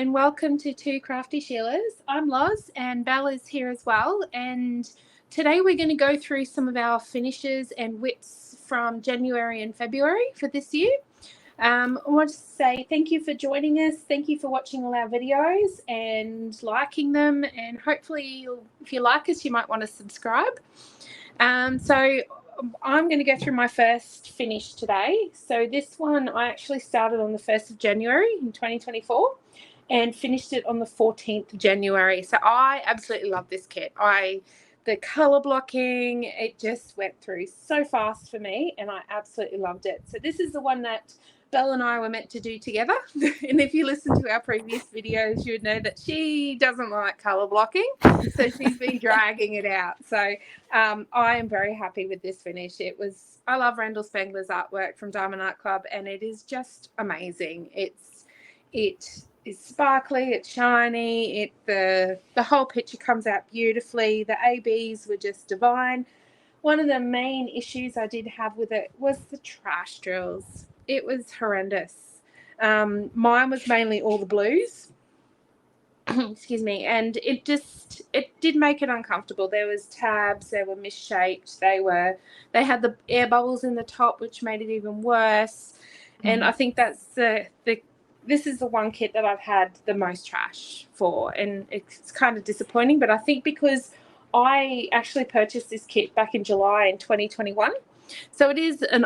and welcome to Two Crafty Sheilas. I'm Loz and Belle is here as well, and today we're going to go through some of our finishes and whips from January and February for this year. I want to say thank you for joining us. Thank you for watching all our videos and liking them, and hopefully if you like us you might want to subscribe. So I'm going to go through my first finish today. So this one I actually started on the 1st of January in 2024 and finished it on the 14th of January. So I absolutely love this kit. The colour blocking, it just went through so fast for me and I absolutely loved it. So this is the one that Belle and I were meant to do together. And if you listen to our previous videos, you would know that she doesn't like colour blocking. So she's been dragging it out. So I am very happy with this finish. I love Randal Spangler's artwork from Diamond Art Club, and it is just amazing. It is sparkly, it's shiny, the whole picture comes out beautifully. The ABs were just divine. One of the main issues I did have with it was the trash drills. It was horrendous. Mine was mainly all the blues. Excuse me. And it did make it uncomfortable. There was tabs, they were misshaped, they had the air bubbles in the top, which made it even worse. And I think that's this is the one kit that I've had the most trash for, and it's kind of disappointing. But I think because I actually purchased this kit back in July in 2021, so it was an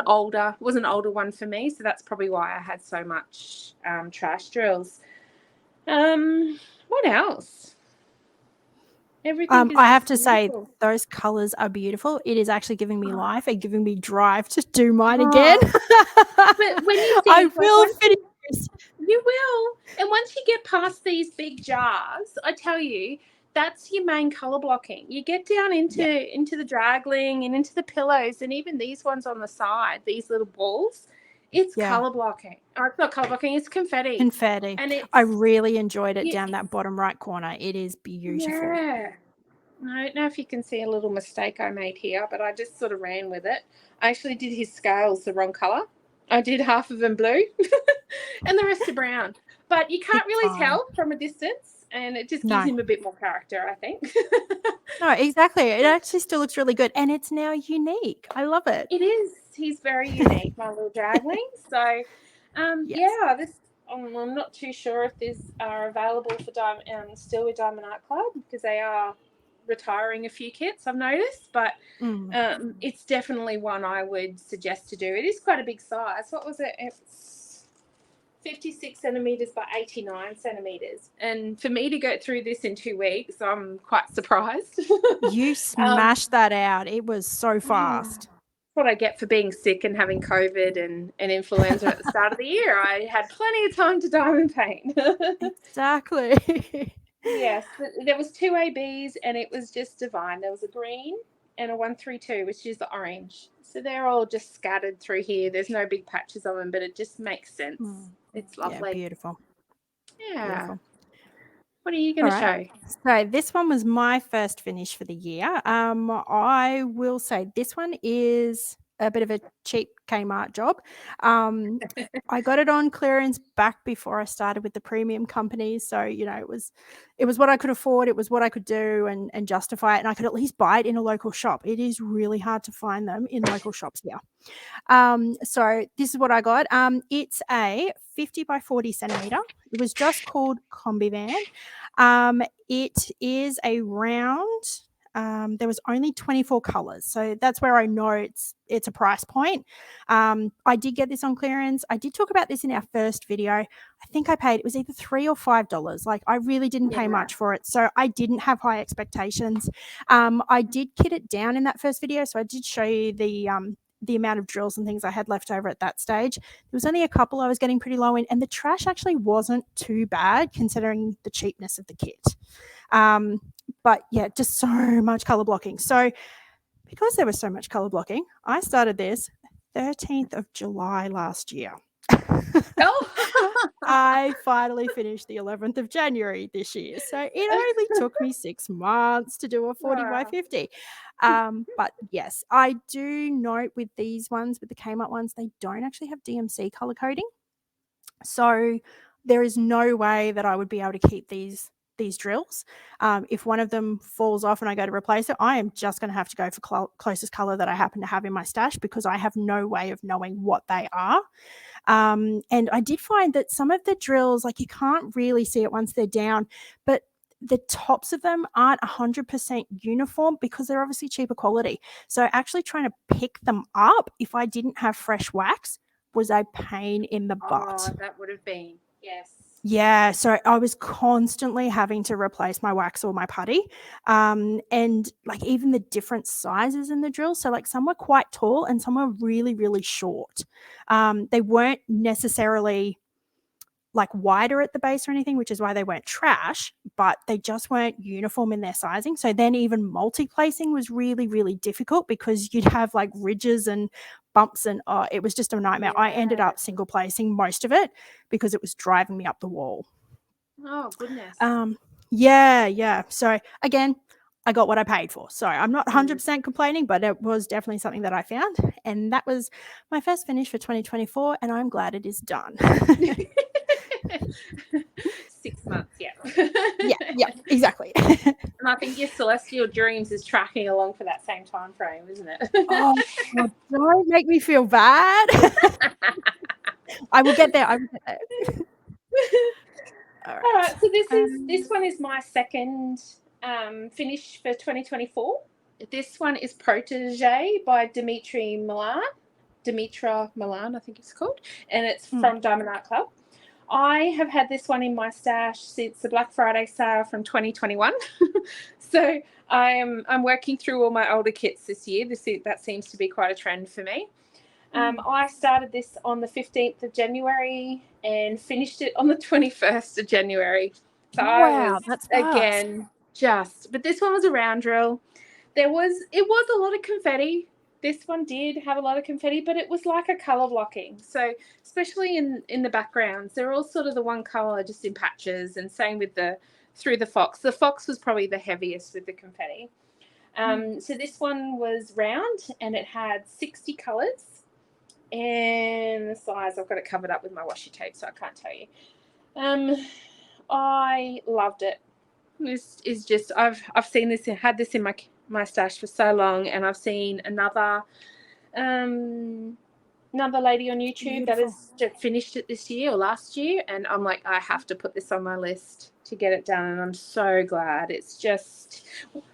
older one for me. So that's probably why I had so much trash drills. What else? Everything. I have to say, those colours are beautiful. It is actually giving me life and giving me drive to do mine again. But when you see, I will finish this. You will. And once you get past these big jars, I tell you, that's your main colour blocking. You get down into the dragling and into the pillows, and even these ones on the side, these little balls, it's colour blocking. Oh, it's not colour blocking, it's confetti. Confetti. And I really enjoyed it down that bottom right corner. It is beautiful. Yeah. I don't know if you can see a little mistake I made here, but I just sort of ran with it. I actually did his scales the wrong colour. I did half of them blue and the rest are brown. But you can't really tell from a distance, and it just gives him a bit more character, I think. No, exactly. It actually still looks really good, and it's now unique. I love it. It is. He's very unique, my little dragling. So, I'm not too sure if these are available for still with Diamond Art Club, because they are retiring a few kits, I've noticed, but it's definitely one I would suggest to do. It is quite a big size. What was it? It's 56 centimeters by 89 centimeters, and for me to go through this in 2 weeks, I'm quite surprised. You smashed that out. It was so fast. What I get for being sick and having COVID and influenza at the start of the year. I had plenty of time to diamond paint. Exactly. Yes, there was 2 ABs and it was just divine. There was a green and a 132, which is the orange. So they're all just scattered through here. There's no big patches on them, but it just makes sense. It's lovely. Yeah, beautiful. Yeah. Beautiful. What are you going to show? So this one was my first finish for the year. I will say this one is a bit of a cheap Kmart job. I got it on clearance back before I started with the premium companies. So, it was what I could afford. It was what I could do and justify it. And I could at least buy it in a local shop. It is really hard to find them in local shops here. So this is what I got. It's a 50 by 40 centimeter. It was just called Kombi van. It is a round. There was only 24 colors, so that's where I know it's a price point. I did get this on clearance. I did talk about this in our first video. I think I paid, it was either $3 or $5. Like, I really didn't pay much for it, so I didn't have high expectations. I did kit it down in that first video, so I did show you the amount of drills and things I had left over at that stage. There was only a couple I was getting pretty low in, and the trash actually wasn't too bad considering the cheapness of the kit. But yeah, just so much color blocking. So because there was so much color blocking, I started this 13th of July last year. I finally finished the 11th of January this year. So it only took me 6 months to do a 40 by 50. But yes, I do note with these ones, with the Kmart ones, they don't actually have DMC color coding. So there is no way that I would be able to keep these drills. If one of them falls off and I go to replace it, I am just going to have to go for closest color that I happen to have in my stash, because I have no way of knowing what they are. And I did find that some of the drills, like, you can't really see it once they're down, but the tops of them aren't 100% uniform because they're obviously cheaper quality. So actually trying to pick them up if I didn't have fresh wax was a pain in the butt. Oh, that would have been, yes. Yeah, so I was constantly having to replace my wax or my putty. And like even the different sizes in the drills. So like some were quite tall and some were really, really short. They weren't necessarily like wider at the base or anything, which is why they weren't trash, but they just weren't uniform in their sizing. So then even multi-placing was really, really difficult because you'd have like ridges and bumps, and it was just a nightmare. I ended up single placing most of it because it was driving me up the wall. Oh, goodness. Yeah. So again, I got what I paid for. So I'm not 100% complaining, but it was definitely something that I found. And that was my first finish for 2024, and I'm glad it is done. 6 months, yeah. Yeah, exactly. And I think your Celestial Dreams is tracking along for that same time frame, isn't it? Oh, don't make me feel bad. I will get there. All right. So this one is my second finish for 2024. This one is Protege by Dimitra Milan, I think it's called, and it's from Diamond Art Club. I have had this one in my stash since the Black Friday sale from 2021. So I'm working through all my older kits this year. That seems to be quite a trend for me. I started this on the 15th of January and finished it on the 21st of January. So wow, that's fast. Again, but this one was a round drill. It was a lot of confetti. This one did have a lot of confetti, but it was like a colour blocking. So especially in the backgrounds, they're all sort of the one colour, just in patches, and same with through the fox. The fox was probably the heaviest with the confetti. So this one was round and it had 60 colours. And the size, I've got it covered up with my washi tape, so I can't tell you. I loved it. This is just, I've seen this, had this in my stash for so long, and I've seen another lady on YouTube that has finished it this year or last year, and I'm like, I have to put this on my list to get it done, and I'm so glad. It's just,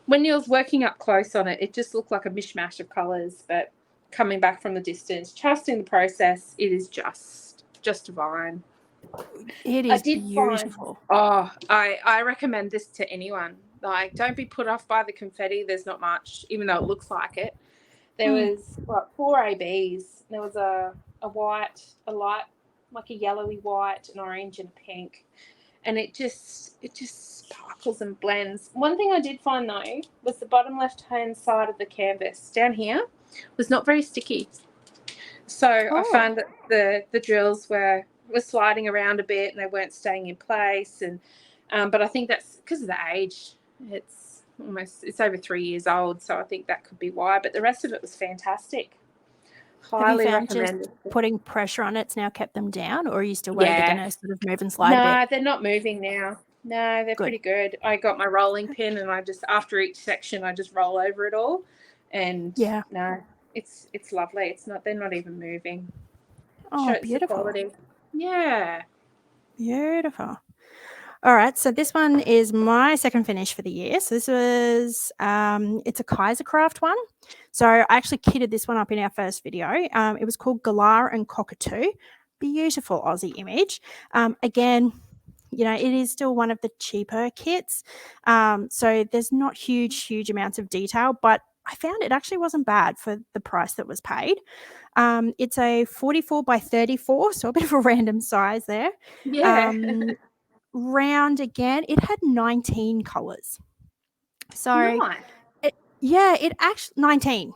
when you was working up close on it, it just looked like a mishmash of colours, but coming back from the distance, trusting the process, it is just divine. It is beautiful. I recommend this to anyone. Like, don't be put off by the confetti. There's not much, even though it looks like it. There was 4 ABs. There was a white, a light, like a yellowy white, an orange, and a pink, and it just sparkles and blends. One thing I did find though was the bottom left hand side of the canvas down here was not very sticky. So I found that the drills were sliding around a bit and they weren't staying in place, and but I think that's because of the age. It's over 3 years old, so I think that could be why. But the rest of it was fantastic. Highly recommend it. Putting pressure on it's now kept them down, or are you still worried they're going to sort of move and slide a bit? No, they're not moving now. No, they're pretty good. I got my rolling pin, and I just, after each section, I just roll over it all, and no, it's lovely. They're not even moving. Oh, beautiful. Yeah. Beautiful. All right, so this one is my second finish for the year. So this was, it's a KaiserCraft one. So I actually kitted this one up in our first video. It was called Galah and Cockatoo. Beautiful Aussie image. Again, it is still one of the cheaper kits. So there's not huge amounts of detail, but I found it actually wasn't bad for the price that was paid. It's a 44 by 34, so a bit of a random size there. Yeah. Round again, it had 19 colours. So nice. It actually 19.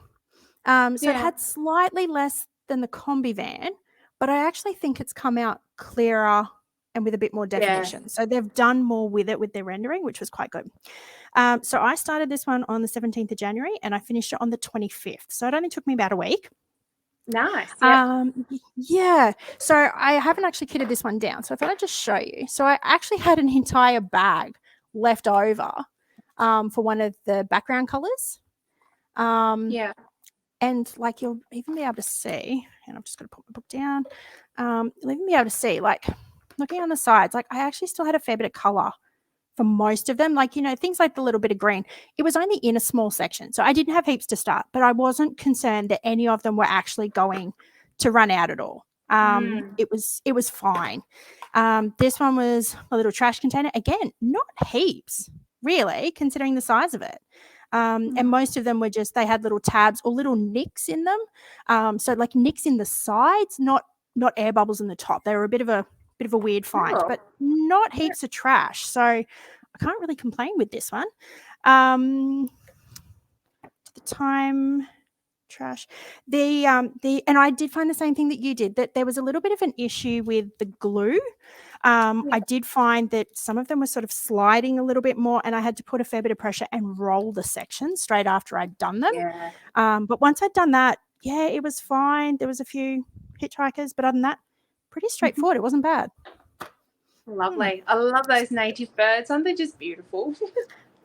So it had slightly less than the Kombi van, but I actually think it's come out clearer and with a bit more definition. So they've done more with it with their rendering, which was quite good. So I started this one on the 17th of January and I finished it on the 25th. So it only took me about a week. Nice. Yeah. Yeah. So I haven't actually kitted this one down. So I thought I'd just show you. So I actually had an entire bag left over for one of the background colors. Yeah. And like you'll even be able to see, and I'm just going to put my book down. You'll even be able to see, like looking on the sides, like I actually still had a fair bit of color for most of them. Like, things like the little bit of green, it was only in a small section. So I didn't have heaps to start, but I wasn't concerned that any of them were actually going to run out at all. It was fine. This one was a little trash container. Again, not heaps, really, considering the size of it. And most of them were just, they had little tabs or little nicks in them. So like nicks in the sides, not air bubbles in the top. They were a bit of a weird find, but not heaps of trash. So I can't really complain with this one. The time trash. And I did find the same thing that you did, that there was a little bit of an issue with the glue. I did find that some of them were sort of sliding a little bit more, and I had to put a fair bit of pressure and roll the sections straight after I'd done them. Yeah. But once I'd done that, yeah, it was fine. There was a few hitchhikers, but other than that, pretty straightforward. It wasn't bad. Lovely. I love those native birds. Aren't they just beautiful?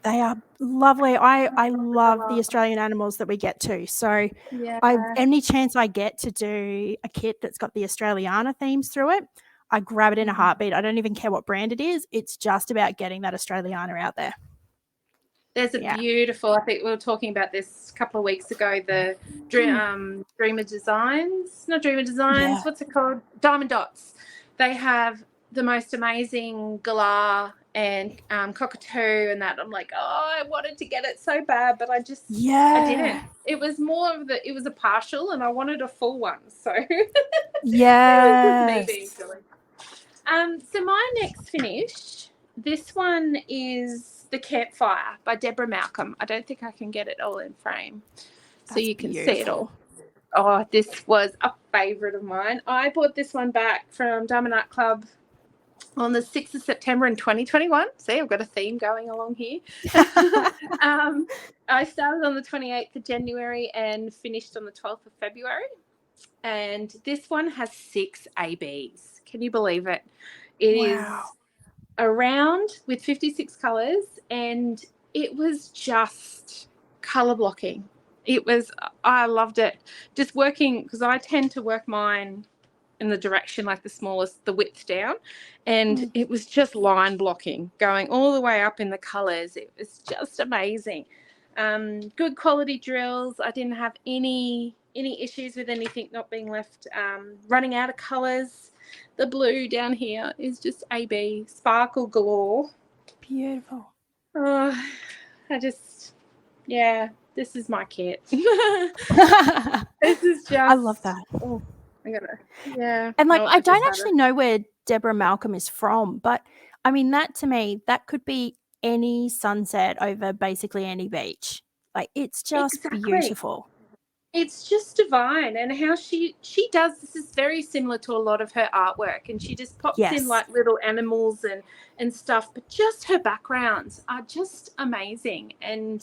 They are lovely. I love the Australian animals that we get to. So Yeah. any chance I get to do a kit that's got the Australiana themes through it, I grab it in a heartbeat. I don't even care what brand it is. It's just about getting that Australiana out there. There's a beautiful, I think we were talking about this a couple of weeks ago, the Dreamer Designs, not Dreamer Designs, what's it called? Diamond Dotz. They have the most amazing Galah and Cockatoo and that. I'm like, I wanted to get it so bad, but I didn't. It was more of it was a partial and I wanted a full one. So yeah. It was just me being silly. So my next finish, this one is the Campfire by Deborah Malcolm. I don't think I can get it all in frame. So you can see it all. Oh, this was a favourite of mine. I bought this one back from Diamond Art Club on the 6th of September in 2021. See, I've got a theme going along here. I started on the 28th of January and finished on the 12th of February. And this one has 6 ABs. Can you believe it? It is a round with 56 colours, and it was just colour blocking. I loved it. Just working, because I tend to work mine in the direction like the width down, and it was just line blocking going all the way up in the colours. It was just amazing. Good quality drills. I didn't have any issues with anything not being left running out of colours. The blue down here is just AB sparkle galore. Beautiful. This is my kit. This is just, I love that. Oh, and like I don't actually know where Deborah Malcolm is from, but I mean, that to me, that could be any sunset over basically any beach. Like it's just beautiful. It's just divine, and how she does this is very similar to a lot of her artwork, and she just pops in like little animals and stuff, but just her backgrounds are just amazing. And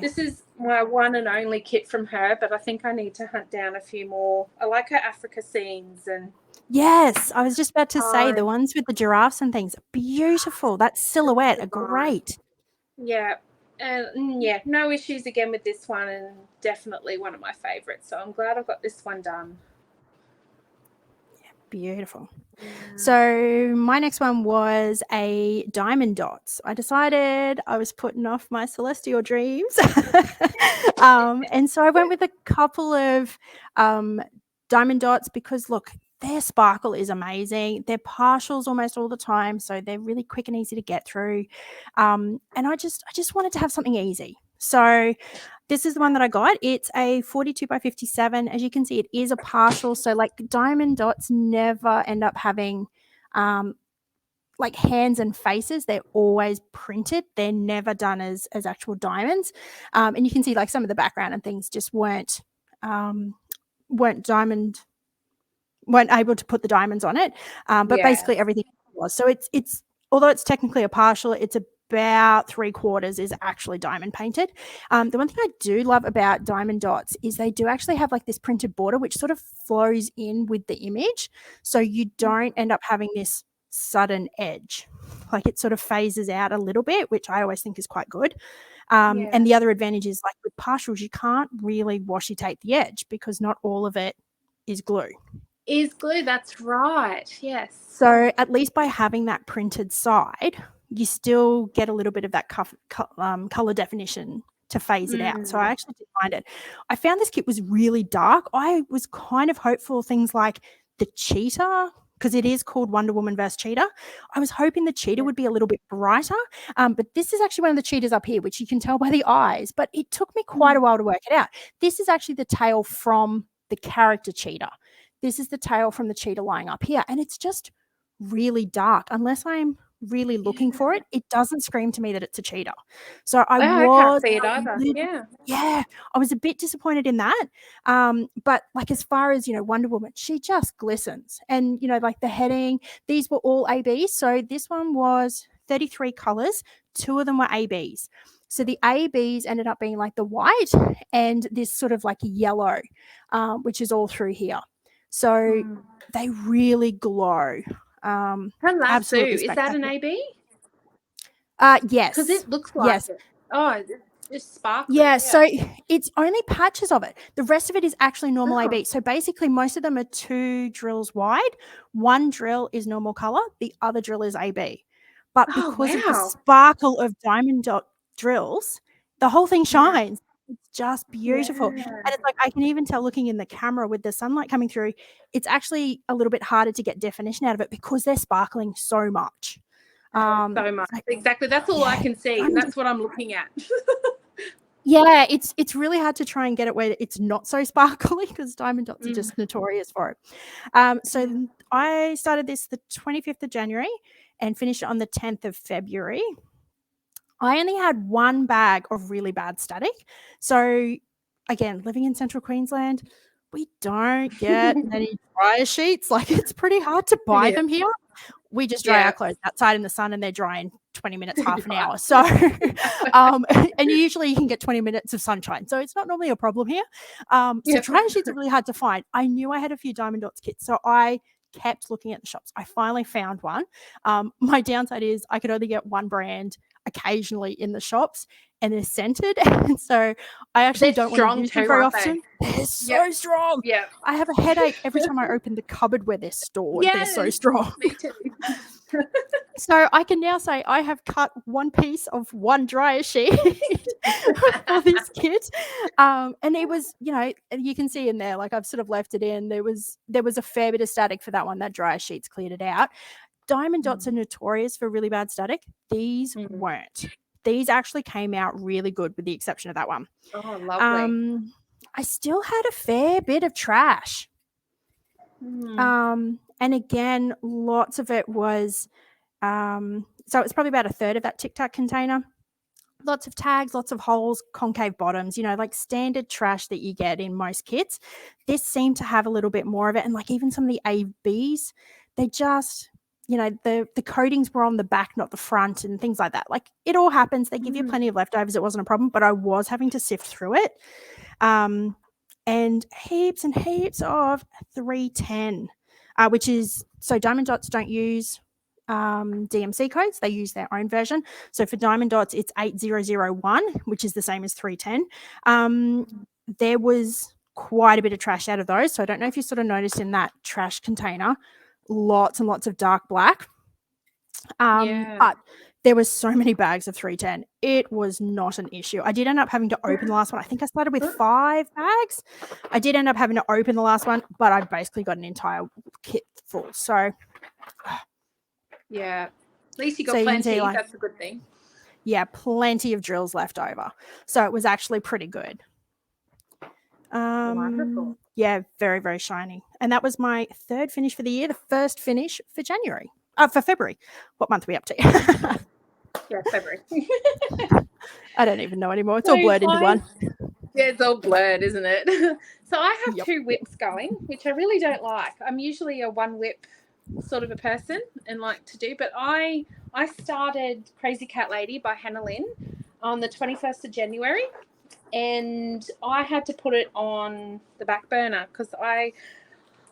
this is my one and only kit from her, but I think I need to hunt down a few more. I like her Africa scenes. And yes, I was just about to say the ones with the giraffes and things, beautiful. That silhouette are great. Yeah. No issues again with this one, and definitely one of my favourites. So I'm glad I've got this one done. Yeah, beautiful. So my next one was a Diamond Dotz. I decided I was putting off my celestial dreams. And so I went with a couple of Diamond Dotz because, look, their sparkle is amazing. They're partials almost all the time, so they're really quick and easy to get through. And I just wanted to have something easy. So this is the one that I got. It's a 42 by 57. As you can see, it is a partial. So like Diamond Dotz never end up having like hands and faces. They're always printed. They're never done as actual diamonds. And you can see like some of the background and things just weren't able to put the diamonds on it. But basically everything was. So it's although it's technically a partial, it's a about 3/4 is actually diamond painted. The one thing I do love about Diamond Dotz is they do actually have like this printed border, which sort of flows in with the image. So you don't end up having this sudden edge. Like it sort of phases out a little bit, which I always think is quite good. And the other advantage is like with partials, you can't really washi tape the edge because not all of it is glue. Is glue, that's right. Yes. So at least by having that printed side, you still get a little bit of that color definition to phase it out. So I actually did find it. I found this kit was really dark. I was kind of hopeful things like the Cheetah, because it is called Wonder Woman vs. Cheetah. I was hoping the Cheetah would be a little bit brighter, but this is actually one of the cheetahs up here, which you can tell by the eyes, but it took me quite a while to work it out. This is actually the tail from the character Cheetah. This is the tail from the cheetah lying up here, and it's just really dark. Unless I'm really looking for it, it doesn't scream to me that it's a cheetah. So I can't see it either. I was a bit disappointed in that. But like as far as, Wonder Woman, she just glistens. And, like the heading, these were all ABs. So this one was 33 colors. 2 of them were ABs. So the ABs ended up being like the white and this sort of like yellow, which is all through here. So they really glow. Her lasso, is that an AB? Yes. Because it looks like it. Oh, it's just sparkling. Yeah, so it's only patches of it. The rest of it is actually normal AB. So basically most of them are 2 drills wide. 1 drill is normal color. The other drill is AB. But because of the sparkle of Diamond Dot drills, the whole thing shines. It's just beautiful. And it's like I can even tell looking in the camera with the sunlight coming through, it's actually a little bit harder to get definition out of it because they're sparkling so much. So much. Exactly. That's all I can see. And that's what I'm looking at. Yeah, it's really hard to try and get it where it's not so sparkly because Diamond Dots are just notorious for it. So I started this the 25th of January and finished it on the 10th of February. I only had 1 bag of really bad static. So again, living in central Queensland, we don't get many dryer sheets. Like it's pretty hard to buy them here. We just dry our clothes outside in the sun and they're dry in 20 minutes, half an hour. So, and usually you can get 20 minutes of sunshine. So it's not normally a problem here. So dryer sheets are really hard to find. I knew I had a few Diamond Dots kits. So I kept looking at the shops. I finally found one. My downside is I could only get one brand occasionally in the shops and they're scented. And so I actually don't want to use them very often. They're so strong. Yeah. I have a headache every time I open the cupboard where they're stored. They're so strong. Me too. So I can now say I have cut 1 piece of 1 dryer sheet for this kit. And it was, you can see in there, like I've sort of left it in. There was a fair bit of static for that one. That dryer sheet's cleared it out. Diamond Dots are notorious for really bad static. These weren't. These actually came out really good with the exception of that one. Oh, lovely. I still had a fair bit of trash. And again, lots of it was, so it was probably about 1/3 of that Tic Tac container. Lots of tags, lots of holes, concave bottoms, like standard trash that you get in most kits. This seemed to have a little bit more of it. And like even some of the ABs, they just, the coatings were on the back, not the front and things like that. Like it all happens. They give you plenty of leftovers. It wasn't a problem, but I was having to sift through it. And heaps of 310, which is, so Diamond Dots don't use DMC codes. They use their own version. So for Diamond Dots, it's 8001, which is the same as 310. There was quite a bit of trash out of those. So I don't know if you sort of noticed in that trash container, lots and lots of dark black. But there was so many bags of 310. It was not an issue. I did end up having to open the last one. I think I started with 5 bags. I did end up having to open the last one, but I basically got an entire kit full. So yeah, at least you got plenty. That's a good thing. Yeah, plenty of drills left over. So it was actually pretty good. Wonderful. Yeah, very, very shiny. And that was my 3rd finish for the year, the first finish for for February. What month are we up to? Yeah, February. I don't even know anymore. It's all blurred into one. Yeah, it's all blurred, isn't it? So I have 2 whips going, which I really don't like. I'm usually a 1 whip sort of a person and like to do, but I I started Crazy Cat Lady by Lynn on the 21st of January, and I had to put it on the back burner because I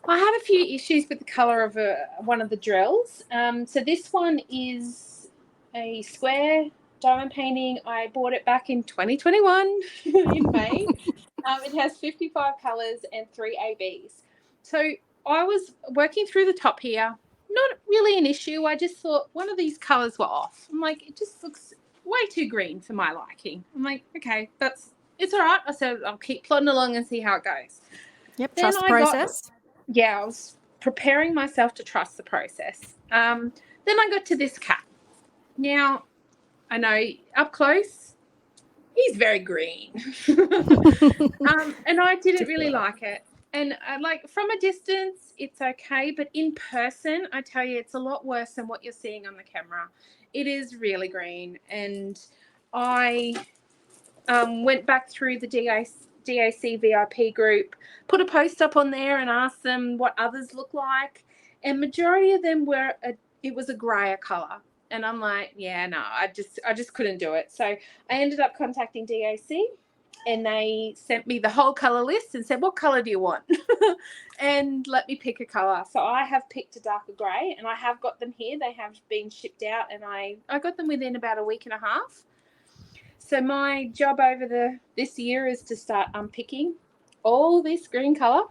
had a few issues with the colour of one of the drills. So this one is a square diamond painting. I bought it back in 2021 in May. It has 55 colours and 3 ABs. So I was working through the top here. Not really an issue. I just thought one of these colours were off. I'm like, it just looks way too green for my liking. I'm like, okay, it's all right. I said, I'll keep plodding along and see how it goes. Yep, trust the process. I was preparing myself to trust the process. Then I got to this cat. Now, I know up close, he's very green. And I didn't really like it. And like from a distance, it's okay. But in person, I tell you, it's a lot worse than what you're seeing on the camera. It is really green. And I went back through the DAC VIP group, put a post up on there and asked them what others look like. And majority of them it was a grayer colour. And I'm like, yeah, no, I just couldn't do it. So I ended up contacting DAC, and they sent me the whole colour list and said, what colour do you want? And let me pick a colour. So I have picked a darker grey, and I have got them here. They have been shipped out, and I got them within about a week and a half. So my job over this year is to start unpicking all this green colour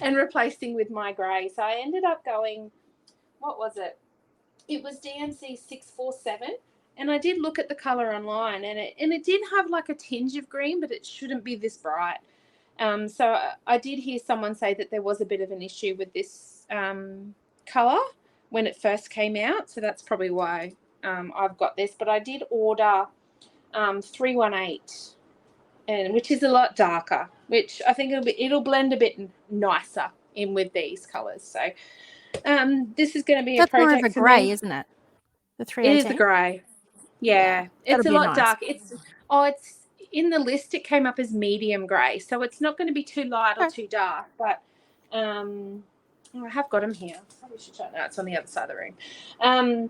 and replacing with my grey. So I ended up going, what was it? It was DMC 647. And I did look at the colour online, and it did have like a tinge of green, but it shouldn't be this bright. So I did hear someone say that there was a bit of an issue with this colour when it first came out. So that's probably why I've got this. But I did order 318, which is a lot darker, which I think it'll blend a bit nicer in with these colours. So this is going to be a project. That's more of a grey, isn't it? The 318. It is a grey. Yeah, it's a lot dark. It's in the list. It came up as medium grey, so it's not going to be too light or too dark. But I have got them here. Probably should show. No, it's on the other side of the room.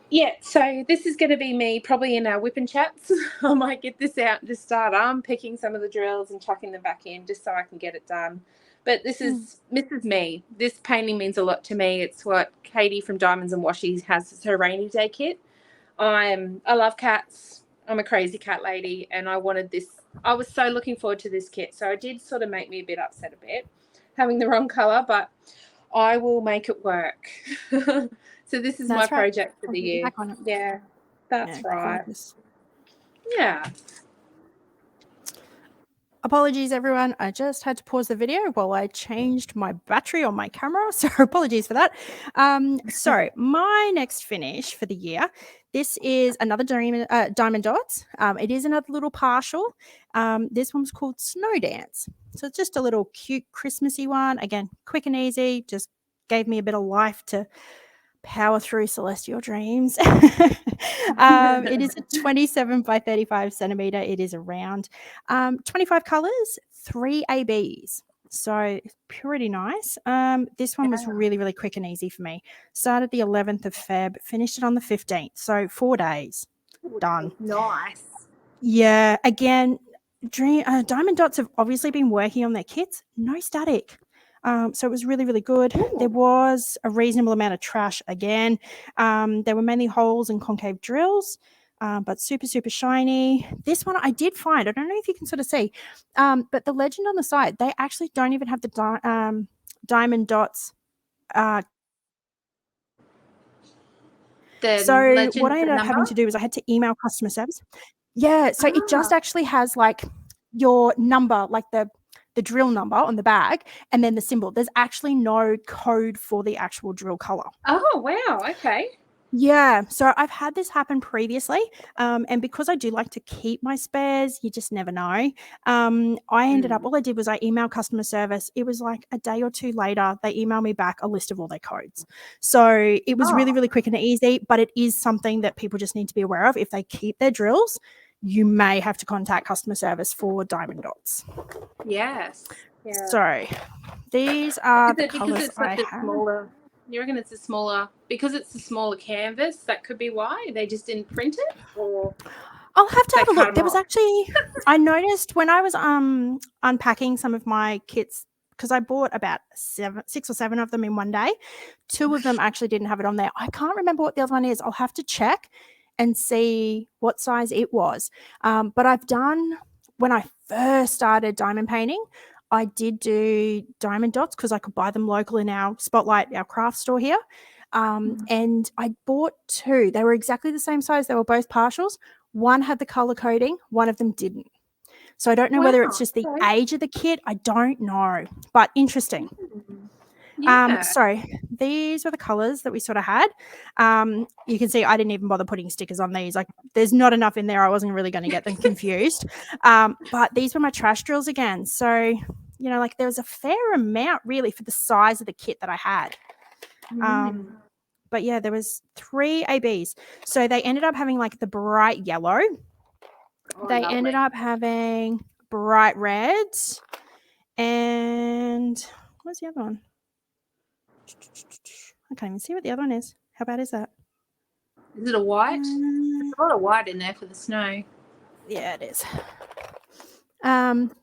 Yeah, so this is going to be me probably in our whipping chats. I might get this out and just start picking some of the drills and chucking them back in just so I can get it done. But this is me. This painting means a lot to me. It's what Katie from Diamonds and Washies has as her rainy day kit. I love cats. I'm a crazy cat lady, and I wanted this. I was so looking forward to this kit. So it did sort of make me a bit upset a bit, having the wrong colour, but I will make it work. So this is my project for the year. Yeah, that's right. Gorgeous. Yeah. Apologies, everyone. I just had to pause the video while I changed my battery on my camera. So apologies for that. So my next finish for the year, this is another Diamond Dotz. It is another little partial. This one's called Snow Dance. So it's just a little cute Christmassy one. Again, quick and easy. Just gave me a bit of life to power through celestial dreams. It is a 27 by 35 centimeter. It is a round, 25 colors, 3 ABs. So pretty nice. This one was really, really quick and easy for me. Started the 11th of Feb, finished it on the 15th. So 4 days, done. Nice. Yeah. Again, Diamond Dotz have obviously been working on their kits. No static. So it was really, really good. Ooh. There was a reasonable amount of trash again. There were mainly holes and concave drills, but super, super shiny. This one I did find, I don't know if you can sort of see, but the legend on the side, they actually don't even have the Diamond Dotz. So what I ended up having to do was I had to email customer service. Yeah, so it just actually has like your number, like the drill number on the bag, and then the symbol. There's actually no code for the actual drill color. Oh, wow. Okay. Yeah. So I've had this happen previously. And because I do like to keep my spares, you just never know. I ended up, all I did was I emailed customer service. It was like a day or two later, they emailed me back a list of all their codes. So it was really, really quick and easy, but it is something that people just need to be aware of. If they keep their drills, you may have to contact customer service for Diamond Dotz. Yes. Yeah. So these are the colors I have. You reckon it's a smaller, because it's a smaller canvas, that could be why they just didn't print it, or I'll have to they have a cut look. them There was off? actually, I noticed when I was unpacking some of my kits, because I bought about 6 or 7 of them in one day. 2 of them actually didn't have it on there. I can't remember what the other one is. I'll have to check and see what size it was. But I've done, when I first started diamond painting, I did do diamond dots because I could buy them local in our Spotlight, our craft store here. And I bought 2. They were exactly the same size. They were both partials. One had the color coding, one of them didn't. So I don't know whether it's just the age of the kit. I don't know, but interesting. Yeah. So these were the colors that we sort of had. You can see I didn't even bother putting stickers on these. Like, there's not enough in there. I wasn't really going to get them confused. But these were my trash drills again. So, you know, like, there was a fair amount really for the size of the kit that I had. But yeah, there was 3 ABs. So they ended up having like the bright yellow. They ended up having bright reds. And what's the other one? I can't even see what the other one is. How bad is that? Is it a white? There's a lot of white in there for the snow. Yeah, it is.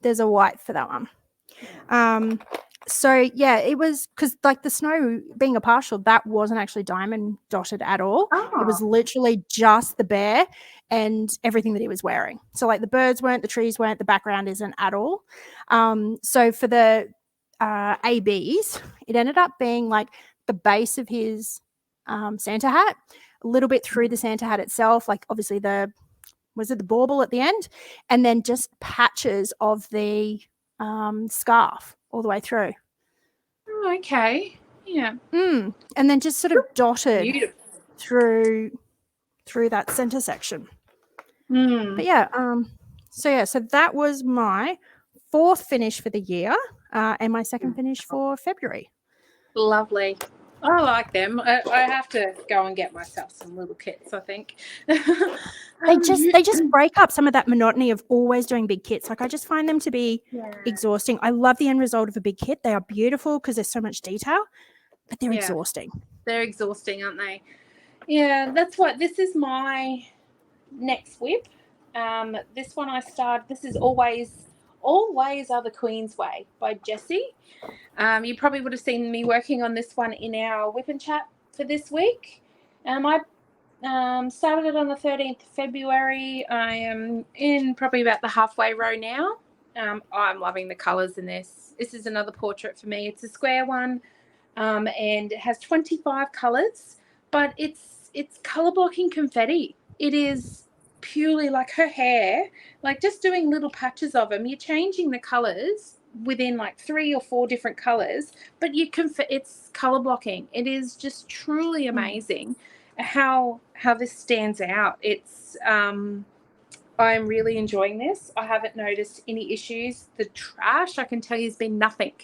There's a white for that one. So yeah, it was because, like, the snow being a partial, that wasn't actually diamond dotted at all. It was literally just the bear and everything that he was wearing. So, like, the birds weren't, the trees weren't, the background isn't at all. So for the ABs, it ended up being like the base of his Santa hat, a little bit through the Santa hat itself, like obviously the bauble at the end, and then just patches of the scarf all the way through. Oh, okay. Yeah. And then just sort of dotted through that center section. But yeah, so that was my 4th finish for the year, and my 2nd finish for February. Lovely. I like them. I have to go and get myself some little kits, I think. They just break up some of that monotony of always doing big kits. Like, I just find them to be exhausting. I love the end result of a big kit. They are beautiful because there's so much detail, but they're exhausting. They're exhausting, aren't they? Yeah, that's what, this is my next whip. This one I started, this is Always Are the Queen's Way by Jehsee. You probably would have seen me working on this one in our whip and chat for this week. I started it on the 13th of February. I am in probably about the halfway row now. I'm loving the colours in this. This is another portrait for me. It's a square one, and it has 25 colours, but it's colour blocking confetti. It is purely like her hair, like just doing little patches of them. You're changing the colours within like 3 or 4 different colours, but it's colour blocking. It is just truly amazing how this stands out. It's I'm really enjoying this. I haven't noticed any issues. The trash, I can tell you, has been nothing.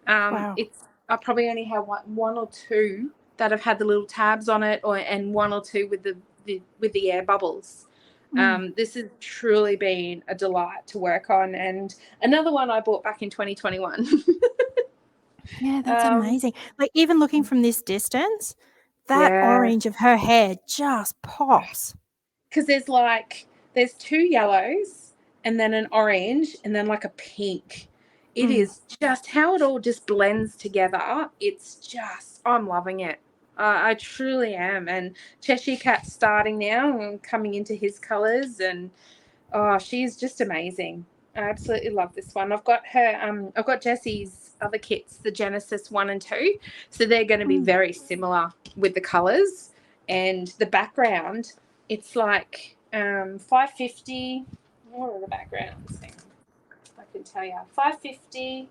Wow. I probably only have one or 2 that have had the little tabs on it, and 1 or 2 with the air bubbles. This has truly been a delight to work on, and another one I bought back in 2021. Yeah, that's amazing. Like, even looking from this distance, that orange of her hair just pops. Because there's 2 yellows and then an orange and then like a pink. It is just how it all just blends together. It's just, I'm loving it. I truly am. And Cheshire Cat's starting now and coming into his colours, and she's just amazing. I absolutely love this one. I've got Jessee's other kits, the Genesis 1 and 2. So they're going to be very similar with the colours and the background. It's like 550. What are the backgrounds? Hang on, I can tell you. 550,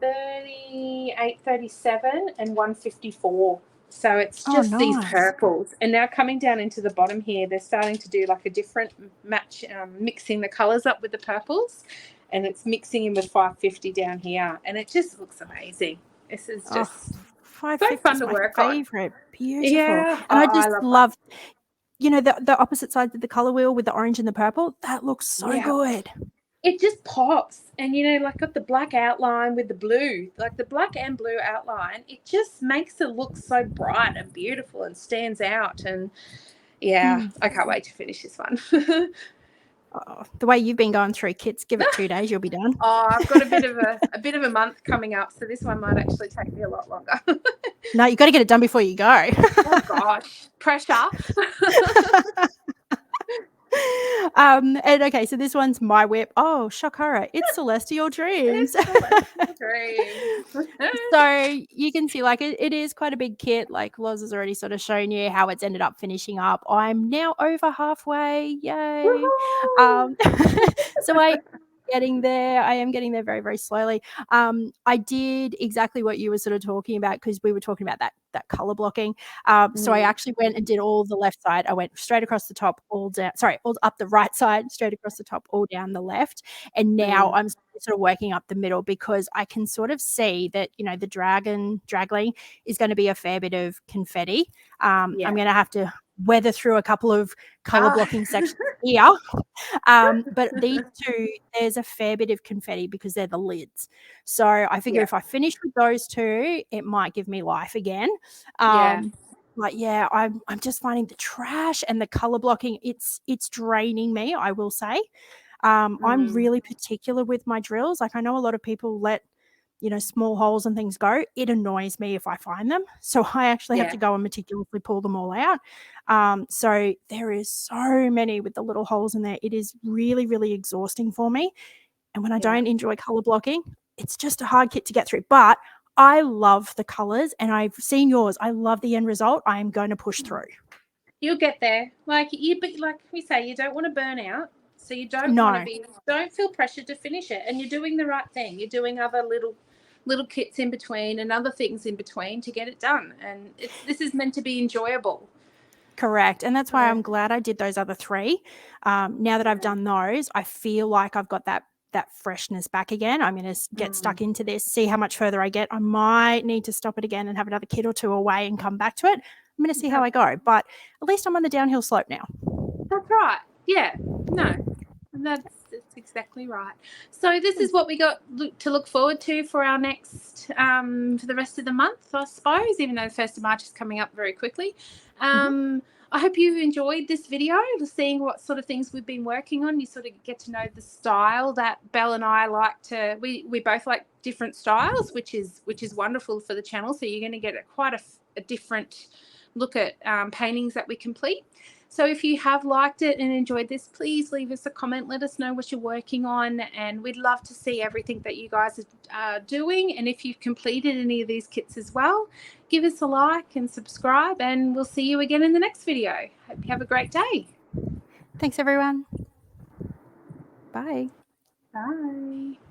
38, 37, and 154. So it's just these purples. And now coming down into the bottom here, they're starting to do like a different match, mixing the colours up with the purples. And it's mixing in with 550 down here. And it just looks amazing. This is just so fun to work on. Favorite. Beautiful. Yeah. And I just love you know, the opposite sides of the color wheel with the orange and the purple. That looks so good. it just pops. And, you know, like got the black outline with the blue, like the black and blue outline, it just makes it look so bright and beautiful and stands out. And yeah, I can't wait to finish this one. Oh, the way you've been going through kits, give it 2 days, you'll be done. Oh, I've got a bit of a month coming up, so this one might actually take me a lot longer. No, you got to get it done before you go. Oh gosh, pressure. And okay, so this one's my whip. Oh, shock horror! It's Celestial Dreams. It's Celestial Dreams. So you can see, like, it is quite a big kit. Like Loz has already sort of shown you how it's ended up finishing up. I'm now over halfway. Yay! Woohoo! So I am getting there very, very slowly. I did exactly what you were sort of talking about, because we were talking about that color blocking. So I actually went and did all the left side. I went straight across the top, all down. Sorry, all up the right side, straight across the top, all down the left. And now I'm sort of working up the middle, because I can sort of see that, you know, the dragling is going to be a fair bit of confetti. I'm going to have to weather through a couple of color blocking sections here. But these two, there's a fair bit of confetti because they're the lids. So I figure if I finish with those two, it might give me life again. But yeah, I'm just finding the trash and the color blocking, it's draining me, I will say. I'm really particular with my drills. Like, I know a lot of people let, you know, small holes and things go. It annoys me if I find them. So I actually have to go and meticulously pull them all out. So there is so many with the little holes in there. It is really, really exhausting for me. And when I don't enjoy color blocking, it's just a hard kit to get through. But I love the colors, and I've seen yours. I love the end result. I am going to push through. You'll get there. But like we say, you don't want to burn out. So you don't don't feel pressured to finish it. And you're doing the right thing. You're doing other little kits in between and other things in between to get it done. And this is meant to be enjoyable. Correct. And that's why I'm glad I did those other 3. Now that I've done those, I feel like I've got that freshness back again. I'm going to get stuck into this, see how much further I get. I might need to stop it again and have another kit or 2 away and come back to it. I'm going to see how I go. But at least I'm on the downhill slope now. That's right. Yeah. No. That's exactly right. So this is what we got to look forward to for our next, for the rest of the month, I suppose, even though the 1st of March is coming up very quickly. I hope you've enjoyed this video, seeing what sort of things we've been working on. You sort of get to know the style that Belle and I like to, we both like different styles, which is wonderful for the channel. So you're going to get quite a different look at paintings that we complete. So if you have liked it and enjoyed this, please leave us a comment. Let us know what you're working on, and we'd love to see everything that you guys are doing. And if you've completed any of these kits as well, give us a like and subscribe, and we'll see you again in the next video. Hope you have a great day. Thanks, everyone. Bye. Bye.